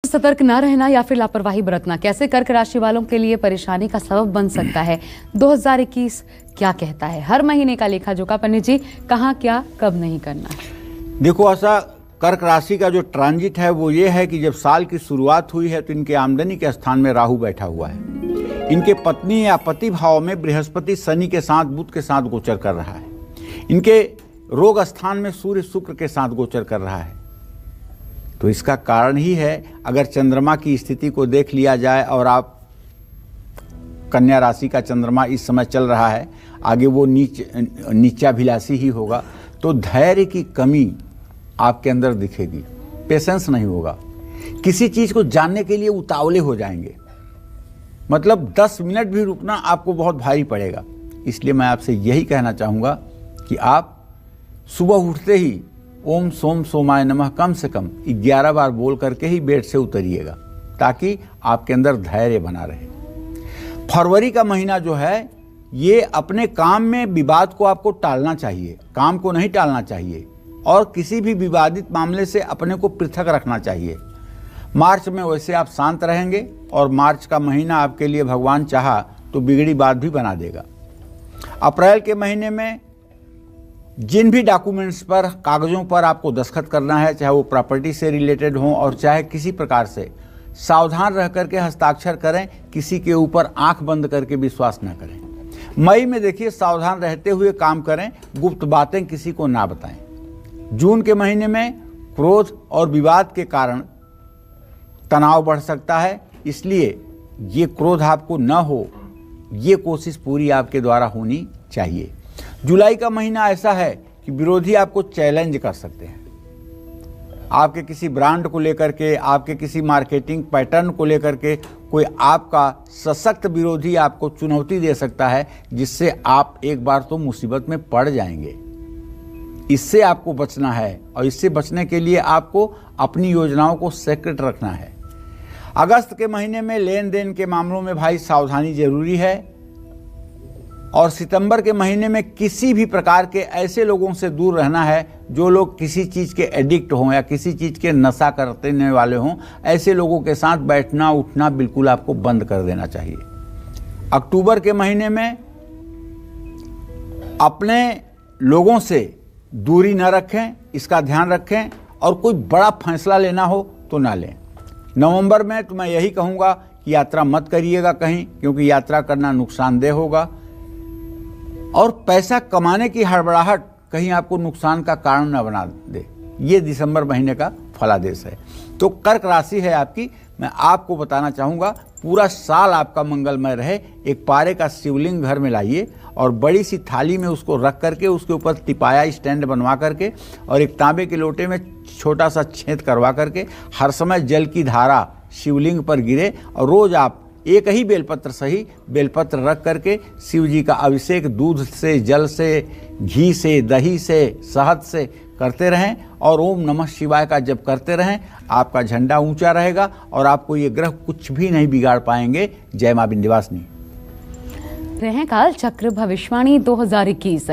सतर्क न रहना या फिर लापरवाही बरतना कैसे कर्क राशि वालों के लिए परेशानी का सबब बन सकता है? 2021 क्या कहता है? हर महीने का लेखा जोखा पंडित जी, कहाँ क्या कब नहीं करना है? देखो, ऐसा कर्क राशि का जो ट्रांजिट है वो ये है कि जब साल की शुरुआत हुई है तो इनके आमदनी के स्थान में राहु बैठा हुआ है। इनके पत्नी या पति भाव में बृहस्पति शनि के साथ बुध के साथ गोचर कर रहा है। इनके रोग स्थान में सूर्य शुक्र के साथ गोचर कर रहा है। तो इसका कारण ही है, अगर चंद्रमा की स्थिति को देख लिया जाए और आप कन्या राशि का चंद्रमा इस समय चल रहा है, आगे वो नीचाभिलाषी ही होगा, तो धैर्य की कमी आपके अंदर दिखेगी, पेशेंस नहीं होगा, किसी चीज को जानने के लिए उतावले हो जाएंगे, मतलब 10 मिनट भी रुकना आपको बहुत भारी पड़ेगा। इसलिए मैं आपसे यही कहना चाहूँगा कि आप सुबह उठते ही ओम सोम सोमाय नमः कम से कम 11 बार बोल करके ही बेड से उतरिएगा, ताकि आपके अंदर धैर्य बना रहे। फरवरी का महीना जो है, ये अपने काम में विवाद को आपको टालना चाहिए, काम को नहीं टालना चाहिए, और किसी भी विवादित मामले से अपने को पृथक रखना चाहिए। मार्च में वैसे आप शांत रहेंगे और मार्च का महीना आपके लिए भगवान चाहा तो बिगड़ी बात भी बना देगा। अप्रैल के महीने में जिन भी डॉक्यूमेंट्स पर, कागजों पर आपको दस्तखत करना है, चाहे वो प्रॉपर्टी से रिलेटेड हो और चाहे किसी प्रकार से, सावधान रह करके हस्ताक्षर करें, किसी के ऊपर आंख बंद करके विश्वास न करें। मई में देखिए, सावधान रहते हुए काम करें, गुप्त बातें किसी को ना बताएं। जून के महीने में क्रोध और विवाद के कारण तनाव बढ़ सकता है, इसलिए ये क्रोध आपको न हो, ये कोशिश पूरी आपके द्वारा होनी चाहिए। जुलाई का महीना ऐसा है कि विरोधी आपको चैलेंज कर सकते हैं, आपके किसी ब्रांड को लेकर के, आपके किसी मार्केटिंग पैटर्न को लेकर के कोई आपका सशक्त विरोधी आपको चुनौती दे सकता है, जिससे आप एक बार तो मुसीबत में पड़ जाएंगे। इससे आपको बचना है, और इससे बचने के लिए आपको अपनी योजनाओं को सेक्रेट रखना है। अगस्त के महीने में लेन देन के मामलों में भाई सावधानी जरूरी है, और सितंबर के महीने में किसी भी प्रकार के ऐसे लोगों से दूर रहना है जो लोग किसी चीज के एडिक्ट हों या किसी चीज के नशा करने वाले हों। ऐसे लोगों के साथ बैठना उठना बिल्कुल आपको बंद कर देना चाहिए। अक्टूबर के महीने में अपने लोगों से दूरी न रखें, इसका ध्यान रखें, और कोई बड़ा फैसला लेना हो तो ना लें। नवंबर में तो मैं यही कहूँगा कि यात्रा मत करिएगा कहीं, क्योंकि यात्रा करना नुकसानदेह होगा, और पैसा कमाने की हड़बड़ाहट कहीं आपको नुकसान का कारण न बना दे। ये दिसंबर महीने का फलादेश है। तो कर्क राशि है आपकी, मैं आपको बताना चाहूँगा, पूरा साल आपका मंगलमय रहे। एक पारे का शिवलिंग घर में लाइए और बड़ी सी थाली में उसको रख करके उसके ऊपर तिपाया स्टैंड बनवा करके और एक तांबे के लोटे में छोटा सा छेद करवा करके हर समय जल की धारा शिवलिंग पर गिरे, और रोज आप एक ही बेलपत्र सही बेलपत्र रख करके शिव जी का अभिषेक दूध से, जल से, घी से, दही से, शहद से करते रहें, और ओम नमः शिवाय का जप करते रहें। आपका झंडा ऊंचा रहेगा और आपको ये ग्रह कुछ भी नहीं बिगाड़ पाएंगे। जय मां विंध्यवासिनी। हैं काल चक्र भविष्यवाणी 2021।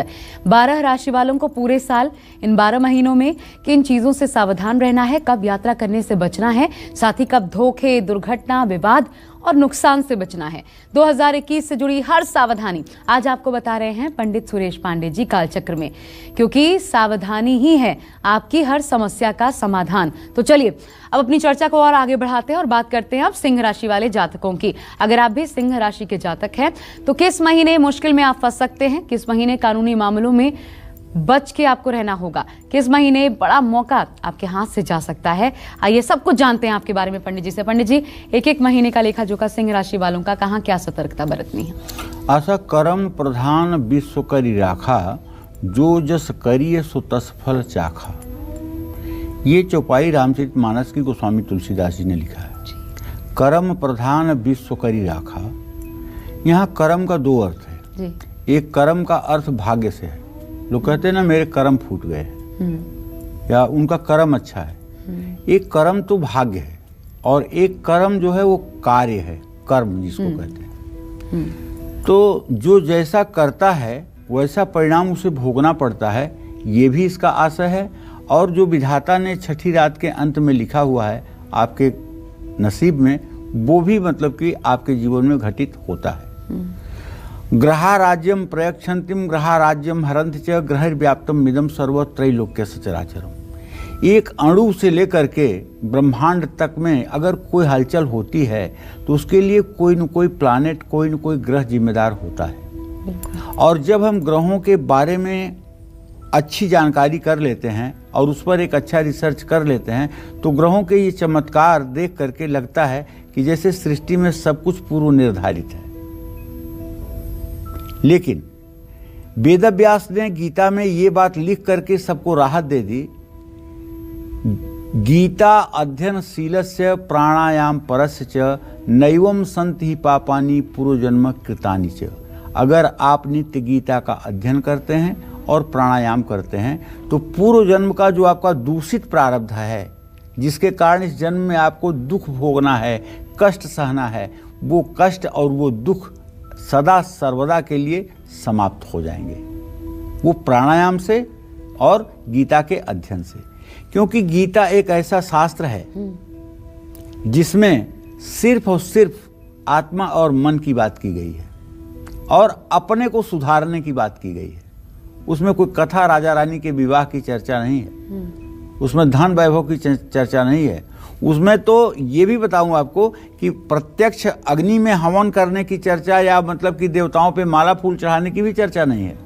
12 राशि वालों को पूरे साल इन 12 महीनों में किन चीजों से सावधान रहना है, कब यात्रा करने से बचना है, साथ ही कब धोखे, दुर्घटना, विवाद और नुकसान से बचना है। 2021 से जुड़ी हर सावधानी आज आपको बता रहे हैं पंडित सुरेश पांडे जी कालचक्र में, क्योंकि सावधानी ही है आपकी हर समस्या का समाधान। तो चलिए अब अपनी चर्चा को और आगे बढ़ाते हैं और बात करते हैं अब सिंह राशि वाले जातकों की। अगर आप भी सिंह राशि के जातक हैं तो किस महीने मुश्किल में आप फंस सकते हैं, किस महीने कानूनी मामलों में बच के आपको रहना होगा, किस महीने बड़ा मौका आपके हाथ से जा सकता है, आइए सब कुछ जानते हैं आपके बारे में पंडित जी से। पंडित जी, एक एक महीने का लेखा जोखा सिंह राशि वालों का कहाँ क्या सतर्कता बरतनी है? आशा कर्म प्रधान विश्व करी राखा, जो जस करिए सो तस फल चाखा। ये चौपाई रामचरितमानस की गोस्वामी तुलसीदास जी ने लिखा है। कर्म प्रधान विश्व करी राखा, यहाँ कर्म का 2 अर्थ है जी। एक कर्म का अर्थ भाग्य से है, लोग कहते हैं ना मेरे कर्म फूट गए या उनका कर्म अच्छा है। एक कर्म तो भाग्य है, और एक कर्म जो है वो कार्य है, कर्म जिसको कहते हैं। तो जो जैसा करता है वैसा परिणाम उसे भोगना पड़ता है, ये भी इसका आशय है। और जो विधाता ने छठी रात के अंत में लिखा हुआ है आपके नसीब में, वो भी मतलब कि आपके जीवन में घटित होता है। ग्रहा राज्यम प्रयक्षंतिम ग्रहा राज्यम हरंत च ग्रहव्याप्तम मिदम सर्व त्रैलोक्य सचराचरम। एक अणु से लेकर के ब्रह्मांड तक में अगर कोई हलचल होती है तो उसके लिए कोई न कोई प्लानेट, कोई न कोई ग्रह जिम्मेदार होता है। और जब हम ग्रहों के बारे में अच्छी जानकारी कर लेते हैं और उस पर एक अच्छा रिसर्च कर लेते हैं तो ग्रहों के ये चमत्कार देख करके लगता है कि जैसे सृष्टि में सब कुछ पूर्व निर्धारित है। लेकिन वेदव्यास ने गीता में ये बात लिख करके सबको राहत दे दी, गीता अध्ययनशीलस्य प्राणायाम परस्य च नैवम संति ही पापानि पूर्वजन्म कृतानि च। अगर आप नित्य गीता का अध्ययन करते हैं और प्राणायाम करते हैं तो पूर्व जन्म का जो आपका दूषित प्रारब्ध है, जिसके कारण इस जन्म में आपको दुख भोगना है, कष्ट सहना है, वो कष्ट और वो दुख सदा सर्वदा के लिए समाप्त हो जाएंगे, वो प्राणायाम से और गीता के अध्ययन से। क्योंकि गीता एक ऐसा शास्त्र है जिसमें सिर्फ और सिर्फ आत्मा और मन की बात की गई है और अपने को सुधारने की बात की गई है। उसमें कोई कथा राजा रानी के विवाह की चर्चा नहीं है, उसमें धन वैभव की चर्चा नहीं है। उसमें तो ये भी बताऊं आपको कि प्रत्यक्ष अग्नि में हवन करने की चर्चा या मतलब कि देवताओं पे माला फूल चढ़ाने की भी चर्चा नहीं है।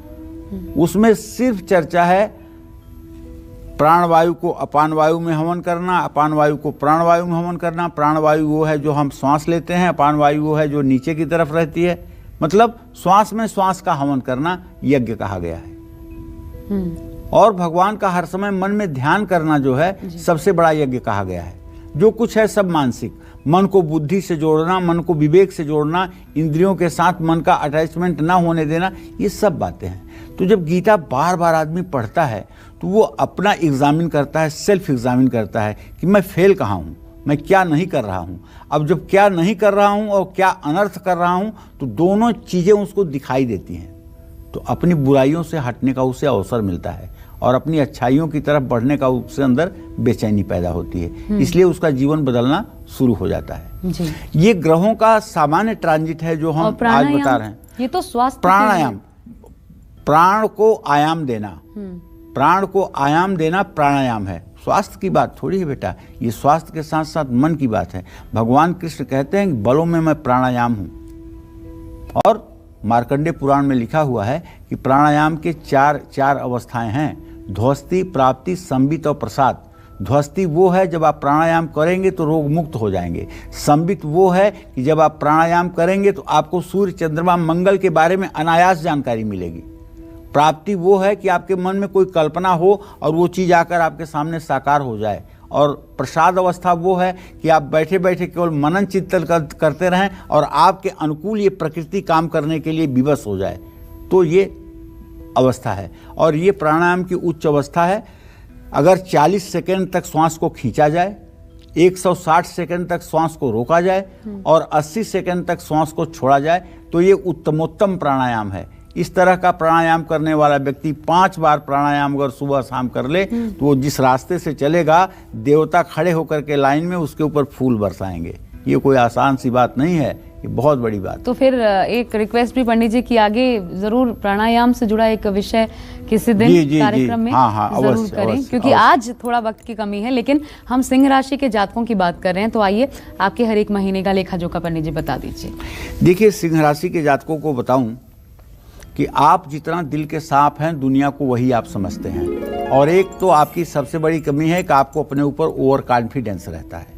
उसमें सिर्फ चर्चा है प्राण वायु को अपान वायु में हवन करना, अपान वायु को प्राण वायु में हवन करना। प्राण वायु वो है जो हम श्वास लेते हैं, अपान वायु वो है जो नीचे की तरफ रहती है। मतलब श्वास में श्वास का हवन करना यज्ञ कहा गया है। और भगवान का हर समय मन में ध्यान करना जो है सबसे बड़ा यज्ञ कहा गया है। जो कुछ है सब मानसिक, मन को बुद्धि से जोड़ना, मन को विवेक से जोड़ना, इंद्रियों के साथ मन का अटैचमेंट ना होने देना, ये सब बातें हैं। तो जब गीता बार बार आदमी पढ़ता है तो वो अपना एग्जामिन करता है, सेल्फ एग्जामिन करता है कि मैं फेल कहाँ हूँ, मैं क्या नहीं कर रहा हूँ। अब जब क्या नहीं कर रहा हूँ और क्या अनर्थ कर रहा हूँ तो दोनों चीज़ें उसको दिखाई देती हैं। तो अपनी बुराइयों से हटने का उसे अवसर मिलता है और अपनी अच्छाइयों की तरफ बढ़ने का उसके अंदर बेचैनी पैदा होती है। इसलिए उसका जीवन बदलना शुरू हो जाता है जी। ये ग्रहों का सामान्य ट्रांजिट है जो हम आज बता रहे हैं। ये तो स्वास्थ्य प्राणायाम, प्राण को आयाम देना, प्राण को आयाम देना प्राणायाम है। स्वास्थ्य की बात थोड़ी है बेटा, ये स्वास्थ्य के साथ साथ मन की बात है। भगवान कृष्ण कहते हैं कि बलों में मैं प्राणायाम हूं। और मार्कंडेय पुराण में लिखा हुआ है कि प्राणायाम के चार अवस्थाएं हैं, ध्वस्ति, प्राप्ति, संबित और प्रसाद। ध्वस्ति वो है जब आप प्राणायाम करेंगे तो रोग मुक्त हो जाएंगे। संबित वो है कि जब आप प्राणायाम करेंगे तो आपको सूर्य, चंद्रमा, मंगल के बारे में अनायास जानकारी मिलेगी। प्राप्ति वो है कि आपके मन में कोई कल्पना हो और वो चीज़ आकर आपके सामने साकार हो जाए। और प्रसाद अवस्था वो है कि आप बैठे बैठे केवल मनन चिंतन करते रहें और आपके अनुकूल ये प्रकृति काम करने के लिए विवश हो जाए, तो ये अवस्था है। और ये प्राणायाम की उच्च अवस्था है। अगर 40 सेकंड तक श्वास को खींचा जाए, 160 सेकंड तक श्वास को रोका जाए और 80 सेकंड तक श्वास को छोड़ा जाए तो ये उत्तमोत्तम प्राणायाम है। इस तरह का प्राणायाम करने वाला व्यक्ति 5 बार प्राणायाम अगर सुबह शाम कर ले तो वो जिस रास्ते से चलेगा देवता खड़े होकर के लाइन में उसके ऊपर फूल बरसाएंगे। ये कोई आसान सी बात नहीं है, ये बहुत बड़ी बात। तो फिर एक रिक्वेस्ट भी पंडित जी की आगे जरूर प्राणायाम से जुड़ा एक विषय किसी दिन कार्यक्रम में जरूर करें, क्योंकि आज थोड़ा वक्त की कमी है। लेकिन हम सिंह राशि के जातकों की बात कर रहे हैं तो आइए आपके हर एक महीने का लेखा जोखा पंडित जी बता दीजिए। देखिए, सिंह राशि के जातकों को बताऊं कि आप जितना दिल के साफ हैं दुनिया को वही आप समझते हैं। और एक तो आपकी सबसे बड़ी कमी है कि आपको अपने ऊपर ओवर कॉन्फिडेंस रहता है।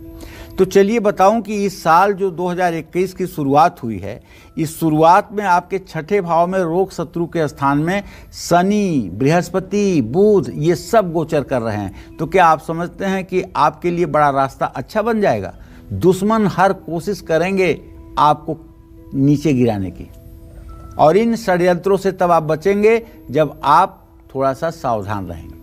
तो चलिए बताऊं कि इस साल जो 2021 की शुरुआत हुई है, इस शुरुआत में आपके छठे भाव में रोग शत्रु के स्थान में शनि, बृहस्पति, बुध ये सब गोचर कर रहे हैं। तो क्या आप समझते हैं कि आपके लिए बड़ा रास्ता अच्छा बन जाएगा? दुश्मन हर कोशिश करेंगे आपको नीचे गिराने की, और इन षड्यंत्रों से तब आप बचेंगे जब आप थोड़ा सा सावधान रहेंगे।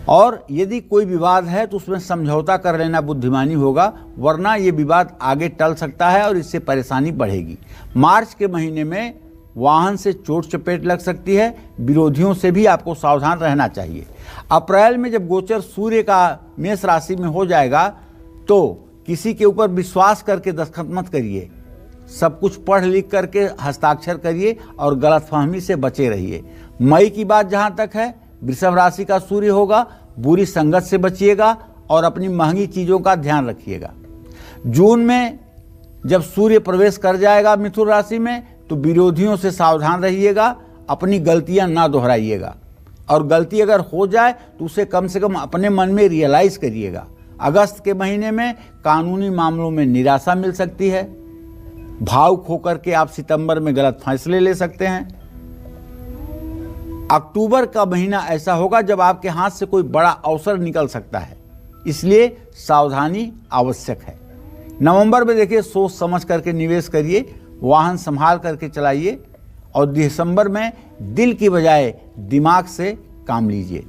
और यदि कोई विवाद है तो उसमें समझौता कर लेना बुद्धिमानी होगा, वरना ये विवाद आगे टल सकता है और इससे परेशानी बढ़ेगी। मार्च के महीने में वाहन से चोट चपेट लग सकती है, विरोधियों से भी आपको सावधान रहना चाहिए। अप्रैल में जब गोचर सूर्य का मेष राशि में हो जाएगा तो किसी के ऊपर विश्वास करके दस्तखत मत करिए। सब कुछ पढ़ लिख करके हस्ताक्षर करिए और गलतफहमी से बचे रहिए। मई की बात जहां तक है, वृषभ राशि का सूर्य होगा, बुरी संगत से बचिएगा और अपनी महंगी चीजों का ध्यान रखिएगा। जून में जब सूर्य प्रवेश कर जाएगा मिथुन राशि में, तो विरोधियों से सावधान रहिएगा, अपनी गलतियां ना दोहराइएगा और गलती अगर हो जाए तो उसे कम से कम अपने मन में रियलाइज करिएगा। अगस्त के महीने में कानूनी मामलों में निराशा मिल सकती है। भावुक होकर के आप सितंबर में गलत फैसले ले सकते हैं। अक्टूबर का महीना ऐसा होगा जब आपके हाथ से कोई बड़ा अवसर निकल सकता है, इसलिए सावधानी आवश्यक है। नवंबर में देखिए, सोच समझ करके निवेश करिए, वाहन संभाल करके चलाइए और दिसंबर में दिल की बजाय दिमाग से काम लीजिए।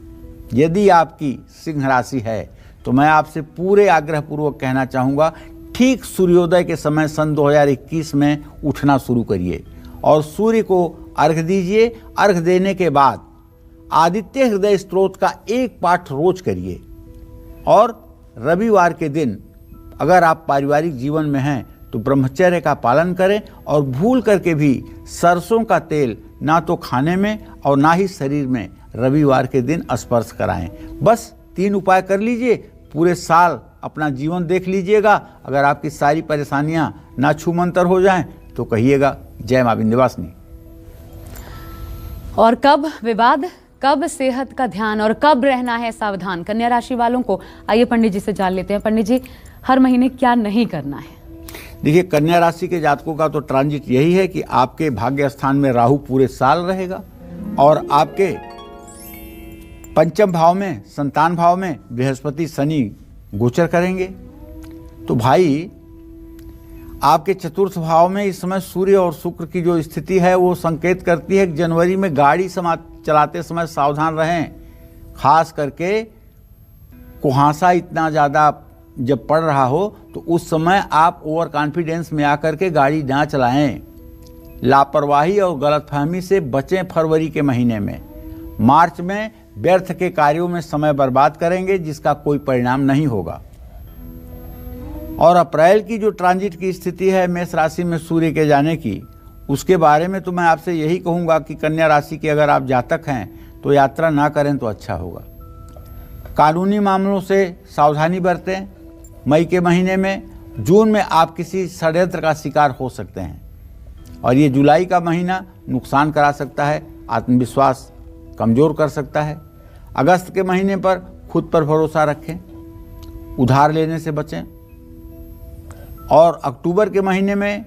यदि आपकी सिंह राशि है तो मैं आपसे पूरे आग्रहपूर्वक कहना चाहूँगा, ठीक सूर्योदय के समय सन 2021 में उठना शुरू करिए और सूर्य को अर्घ दीजिए। अर्घ देने के बाद आदित्य हृदय स्तोत्र का एक पाठ रोज करिए और रविवार के दिन अगर आप पारिवारिक जीवन में हैं तो ब्रह्मचर्य का पालन करें और भूल करके भी सरसों का तेल ना तो खाने में और ना ही शरीर में रविवार के दिन स्पर्श कराएं। बस 3 उपाय कर लीजिए, पूरे साल अपना जीवन देख लीजिएगा। अगर आपकी सारी परेशानियां ना छूमंतर हो जाएं तो कहिएगा जय मां विंध्यवासिनी। और कब विवाद, कब सेहत का ध्यान और कब रहना है सावधान कन्या राशि वालों को, आइए पंडित जी से जान लेते हैं। पंडित जी, हर महीने क्या नहीं करना है? देखिए, कन्या राशि के जातकों का तो ट्रांजिट यही है कि आपके भाग्य स्थान में राहु पूरे साल रहेगा और आपके पंचम भाव में, संतान भाव में बृहस्पति शनि गोचर करेंगे। तो भाई, आपके चतुर्थ भाव में इस समय सूर्य और शुक्र की जो स्थिति है वो संकेत करती है कि जनवरी में गाड़ी चलाते समय सावधान रहें। खास करके कुहासा इतना ज़्यादा जब पड़ रहा हो तो उस समय आप ओवर कॉन्फिडेंस में आकर के गाड़ी ना चलाएं। लापरवाही और गलतफहमी से बचें फरवरी के महीने में। मार्च में व्यर्थ के कार्यों में समय बर्बाद करेंगे जिसका कोई परिणाम नहीं होगा। और अप्रैल की जो ट्रांजिट की स्थिति है मेष राशि में सूर्य के जाने की, उसके बारे में तो मैं आपसे यही कहूँगा कि कन्या राशि के अगर आप जातक हैं तो यात्रा ना करें तो अच्छा होगा। कानूनी मामलों से सावधानी बरतें। मई के महीने में, जून में आप किसी षड्यंत्र का शिकार हो सकते हैं और ये जुलाई का महीना नुकसान करा सकता है, आत्मविश्वास कमज़ोर कर सकता है। अगस्त के महीने पर खुद पर भरोसा रखें, उधार लेने से बचें। और अक्टूबर के महीने में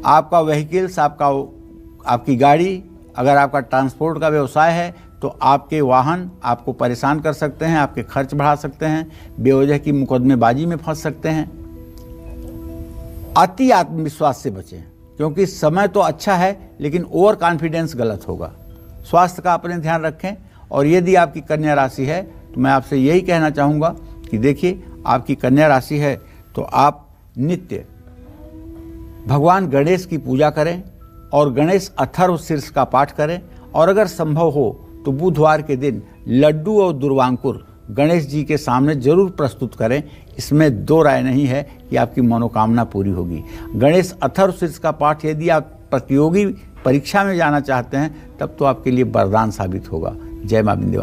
आपका व्हीकल्स, आपकी गाड़ी, अगर आपका ट्रांसपोर्ट का व्यवसाय है तो आपके वाहन आपको परेशान कर सकते हैं, आपके खर्च बढ़ा सकते हैं, बेवजह की मुकदमेबाजी में फंस सकते हैं। अति आत्मविश्वास से बचें क्योंकि समय तो अच्छा है लेकिन ओवर कॉन्फिडेंस गलत होगा। स्वास्थ्य का अपने ध्यान रखें। और यदि आपकी कन्या राशि है तो मैं आपसे यही कहना चाहूँगा कि देखिए, आपकी कन्या राशि है तो आप नित्य भगवान गणेश की पूजा करें और गणेश अथर्व शीर्ष का पाठ करें और अगर संभव हो तो बुधवार के दिन लड्डू और दुर्वांकुर गणेश जी के सामने जरूर प्रस्तुत करें। इसमें 2 राय नहीं है कि आपकी मनोकामना पूरी होगी। गणेश अथर्व शीर्ष का पाठ यदि आप प्रतियोगी परीक्षा में जाना चाहते हैं तब तो आपके लिए वरदान साबित होगा। जय मां विंध्यवासिनी।